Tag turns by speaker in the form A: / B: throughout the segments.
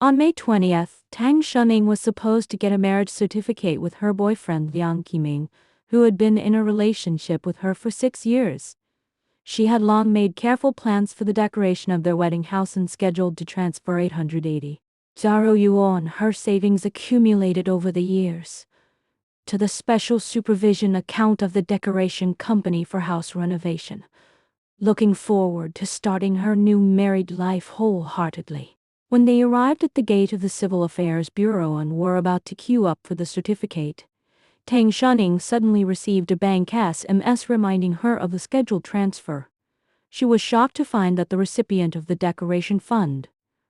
A: On May 20th, Tang Shuning was supposed to get a marriage certificate with her boyfriend Liang Qiming, who had been in a relationship with her for 6 years. She had long made careful plans for the decoration of their wedding house and scheduled to transfer 880 Zaro yuan, her savings accumulated over the years, to the special supervision account of the decoration company for house renovation, looking forward to starting her new married life wholeheartedly. When they arrived at the gate of the Civil Affairs Bureau and were about to queue up for the certificate, Tang Shuning suddenly received a bank SMS reminding her of the scheduled transfer. She was shocked to find that the recipient of the decoration fund,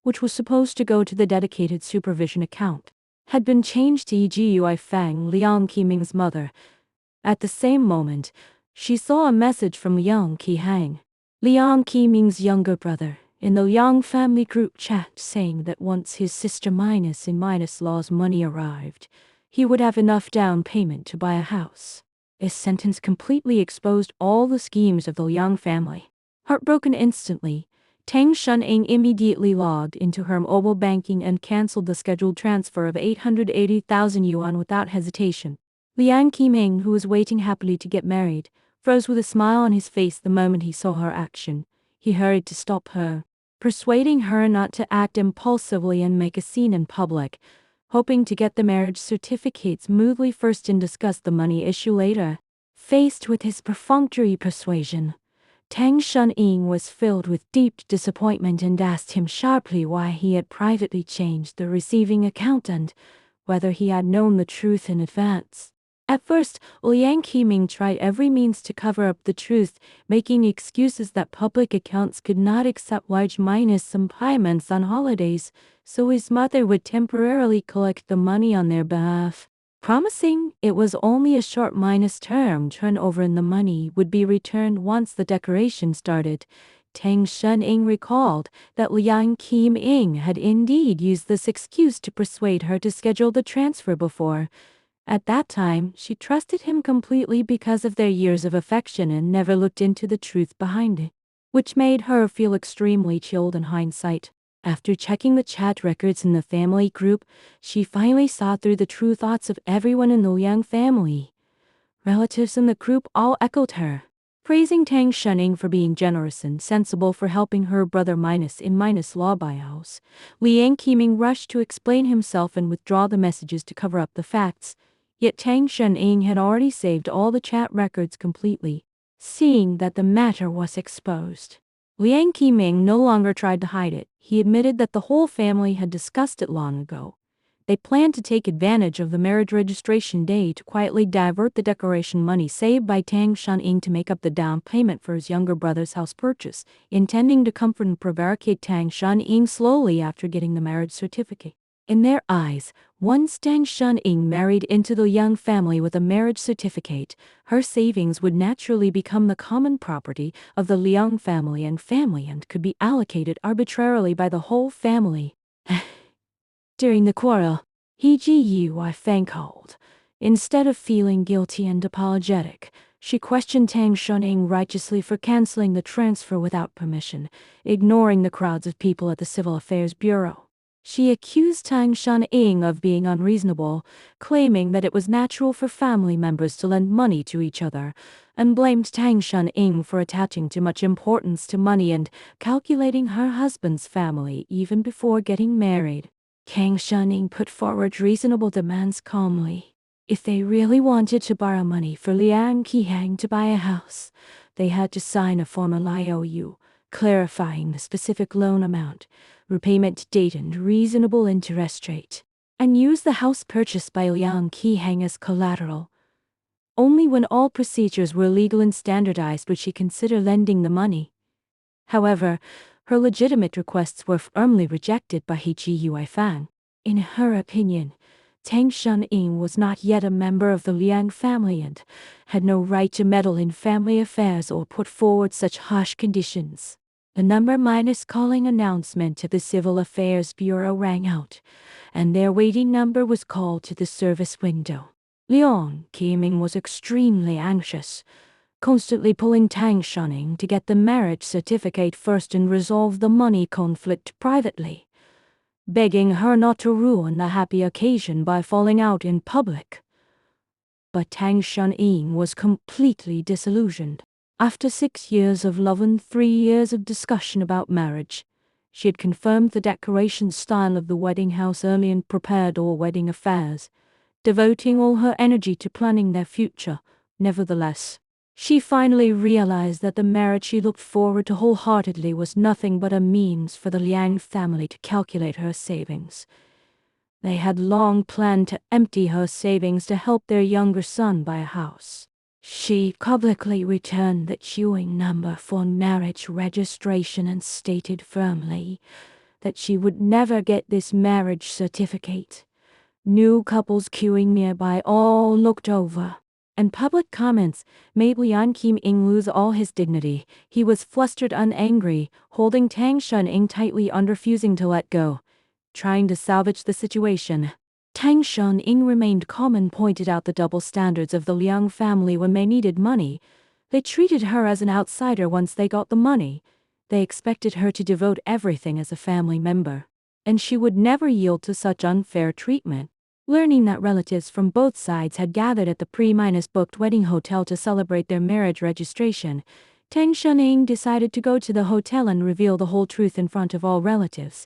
A: which was supposed to go to the dedicated supervision account, had been changed to Yui Fang, Liang Qiming's mother. At the same moment, she saw a message from Liang Qihang, Liang Qiming's younger brother, in the Liang family group chat saying that once his sister Law's money arrived, he would have enough down payment to buy a house. This sentence completely exposed all the schemes of the Liang family. Heartbroken instantly, Tang Shuning immediately logged into her mobile banking and cancelled the scheduled transfer of 880,000 yuan without hesitation. Liang Qiming, who was waiting happily to get married, froze with a smile on his face the moment he saw her action. He hurried to stop her, persuading her not to act impulsively and make a scene in public, hoping to get the marriage certificate smoothly first and discuss the money issue later. Faced with his perfunctory persuasion, Tang Shuning was filled with deep disappointment and asked him sharply why he had privately changed the receiving account and whether he had known the truth in advance. At first, Liang Qiming tried every means to cover up the truth, making excuses that public accounts could not accept large sum payments on holidays, so his mother would temporarily collect the money on their behalf, promising it was only a short term turnover and the money would be returned once the decoration started. Tang Shuning recalled that Liang Qiming had indeed used this excuse to persuade her to schedule the transfer before. At that time, she trusted him completely because of their years of affection and never looked into the truth behind it, which made her feel extremely chilled in hindsight. After checking the chat records in the family group, she finally saw through the true thoughts of everyone in the Liang family. Relatives in the group all echoed her, praising Tang Shuning for being generous and sensible for helping her brother Law buy a house. Liang Qiming rushed to explain himself and withdraw the messages to cover up the facts. Yet Tang Shuning had already saved all the chat records completely, seeing that the matter was exposed. Liang Qiming no longer tried to hide it. He admitted that the whole family had discussed it long ago. They planned to take advantage of the marriage registration day to quietly divert the decoration money saved by Tang Shuning to make up the down payment for his younger brother's house purchase, intending to comfort and prevaricate Tang Shuning slowly after getting the marriage certificate. In their eyes, once Tang Shuning married into the Liang family with a marriage certificate, her savings would naturally become the common property of the Liang family and could be allocated arbitrarily by the whole family. During the quarrel, Yui Fang called. Instead of feeling guilty and apologetic, she questioned Tang Shuning righteously for canceling the transfer without permission, ignoring the crowds of people at the Civil Affairs Bureau. She accused Tang Shuning of being unreasonable, claiming that it was natural for family members to lend money to each other, and blamed Tang Shuning for attaching too much importance to money and calculating her husband's family even before getting married. Tang Shuning put forward reasonable demands calmly. If they really wanted to borrow money for Liang Qihang to buy a house, they had to sign a formal IOU, clarifying the specific loan amount, repayment date and reasonable interest rate, and use the house purchased by Liang Qihang as collateral. Only when all procedures were legal and standardized would she consider lending the money. However, her legitimate requests were firmly rejected by Yui Fang. In her opinion, Tang Shuning was not yet a member of the Liang family and had no right to meddle in family affairs or put forward such harsh conditions. The number calling announcement to the Civil Affairs Bureau rang out, and their waiting number was called to the service window. Liang Qiming was extremely anxious, constantly pulling Tang Shuning to get the marriage certificate first and resolve the money conflict privately. begging her not to ruin the happy occasion by falling out in public. But Tang Xuanying was completely disillusioned. After 6 years of love and 3 years of discussion about marriage, she had confirmed the decoration style of the wedding house early and prepared all wedding affairs, devoting all her energy to planning their future. Nevertheless, she finally realized that the marriage she looked forward to wholeheartedly was nothing but a means for the Liang family to calculate her savings. They had long planned to empty her savings to help their younger son buy a house. She publicly returned the queuing number for marriage registration and stated firmly that she would never get this marriage certificate. New couples queuing nearby all looked over, and public comments made Liang Qiming lose all his dignity. He was flustered and angry, holding Tang Xuanying tightly and refusing to let go, trying to salvage the situation. Tang Xuanying remained calm and pointed out the double standards of the Liang family when they needed money. They treated her as an outsider once they got the money. They expected her to devote everything as a family member, and she would never yield to such unfair treatment. Learning that relatives from both sides had gathered at the pre-booked wedding hotel to celebrate their marriage registration, Tang Xuanying decided to go to the hotel and reveal the whole truth in front of all relatives.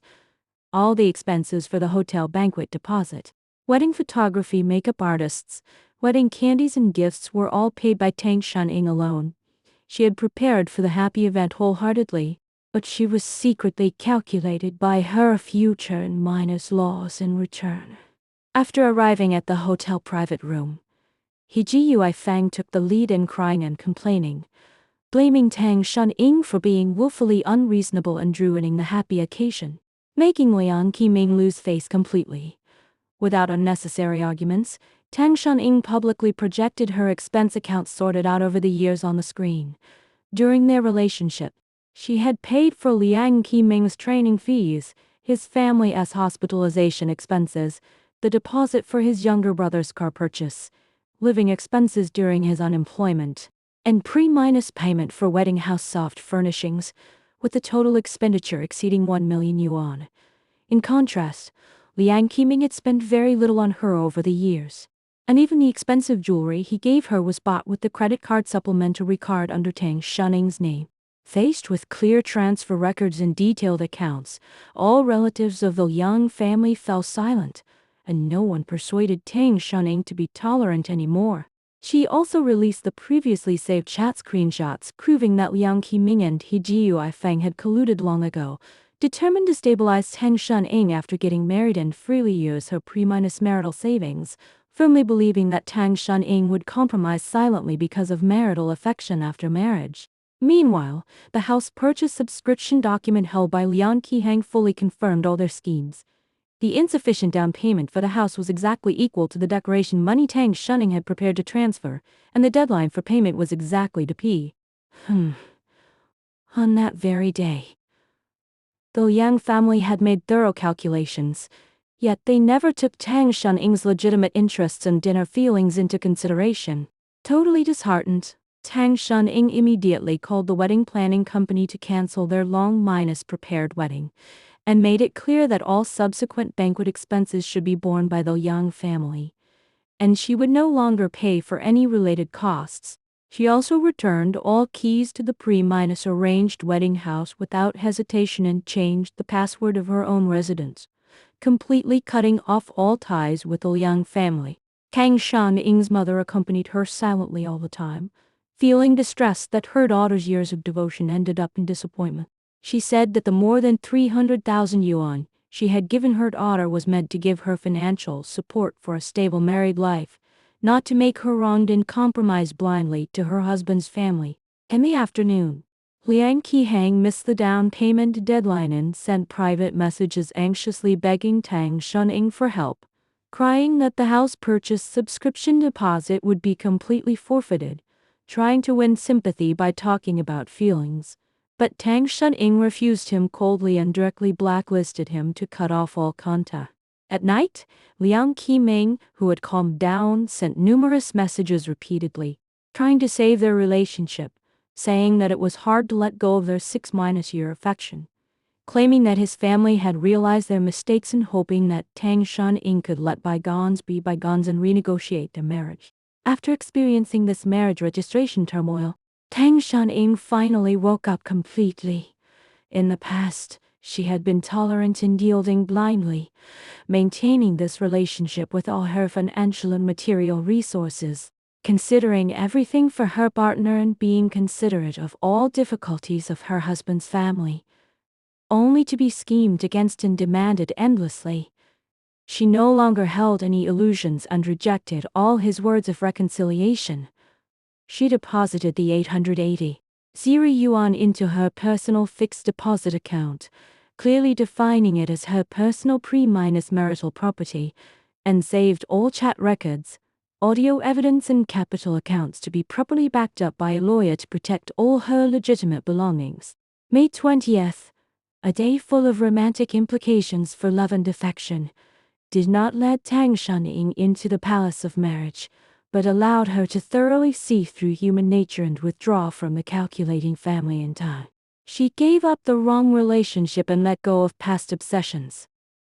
A: All the expenses for the hotel banquet deposit, wedding photography, makeup artists, wedding candies and gifts were all paid by Tang Xuanying alone. She had prepared for the happy event wholeheartedly, but she was secretly calculated by her future and minus loss in return. After arriving at the hotel private room, He Jiuifang took the lead in crying and complaining, blaming Tang Xuanying for being willfully unreasonable and ruining the happy occasion, making Liang Qiming lose face completely. Without unnecessary arguments, Tang Xuanying publicly projected her expense accounts sorted out over the years on the screen. During their relationship, she had paid for Liang Qiming's training fees, his family's hospitalization expenses, the deposit for his younger brother's car purchase, living expenses during his unemployment, and pre-payment for wedding house soft furnishings, with the total expenditure exceeding 1 million yuan. In contrast, Liang Qiming had spent very little on her over the years, and even the expensive jewelry he gave her was bought with the credit card supplementary card under Tang Xuanying's name. Faced with clear transfer records and detailed accounts, all relatives of the Liang family fell silent, and no one persuaded Tang Xuanying to be tolerant anymore. She also released the previously saved chat screenshots proving that Liang Qiming and He Jiuifang had colluded long ago, determined to stabilize Tang Xuanying after getting married and freely use her pre-marital savings, firmly believing that Tang Xuanying would compromise silently because of marital affection after marriage. Meanwhile, the house purchase subscription document held by Liang Qihang fully confirmed all their schemes. The insufficient down payment for the house was exactly equal to the decoration money Tang Xuanying had prepared to transfer, and the deadline for payment was exactly to p. On that very day, the Liang family had made thorough calculations, yet they never took Tang Xuanying's legitimate interests and inner feelings into consideration. Totally disheartened, Tang Xuanying immediately called the wedding planning company to cancel their long-prepared wedding, and made it clear that all subsequent banquet expenses should be borne by the Yang family, and she would no longer pay for any related costs. She also returned all keys to the pre-arranged wedding house without hesitation and changed the password of her own residence, completely cutting off all ties with the Liang family. Tang Xuanying's mother accompanied her silently all the time, feeling distressed that her daughter's years of devotion ended up in disappointment. She said that the more than 300,000 yuan she had given her daughter was meant to give her financial support for a stable married life, not to make her wronged and compromise blindly to her husband's family. In the afternoon, Liang Qihang missed the down payment deadline and sent private messages anxiously begging Tang Xuanying for help, crying that the house purchase subscription deposit would be completely forfeited, trying to win sympathy by talking about feelings. But Tang Xuanying refused him coldly and directly blacklisted him to cut off all contact. At night, Liang Qiming, who had calmed down, sent numerous messages repeatedly, trying to save their relationship, saying that it was hard to let go of their 6-year affection. claiming that his family had realized their mistakes and hoping that Tang Shan-ing could let bygones be bygones and renegotiate their marriage. After experiencing this marriage registration turmoil, Tang Shan-ing finally woke up completely. In the past, she had been tolerant and yielding blindly, maintaining this relationship with all her financial and material resources, considering everything for her partner and being considerate of all difficulties of her husband's family, only to be schemed against and demanded endlessly. She no longer held any illusions and rejected all his words of reconciliation. She deposited the 880 yuan into her personal fixed deposit account, clearly defining it as her personal pre-minus marital property, and saved all chat records, audio evidence and capital accounts to be properly backed up by a lawyer to protect all her legitimate belongings. May 20th, a day full of romantic implications for love and affection, did not let Tang Shan-ing into the palace of marriage, but allowed her to thoroughly see through human nature and withdraw from the calculating family in time. She gave up the wrong relationship and let go of past obsessions.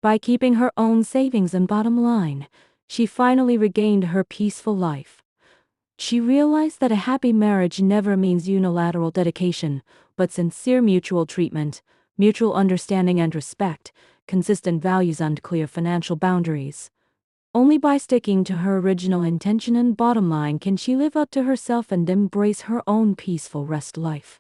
A: By keeping her own savings and bottom line, she finally regained her peaceful life. She realized that a happy marriage never means unilateral dedication, but sincere mutual treatment, mutual understanding and respect, consistent values and clear financial boundaries. Only by sticking to her original intention and bottom line can she live up to herself and embrace her own peaceful rest life.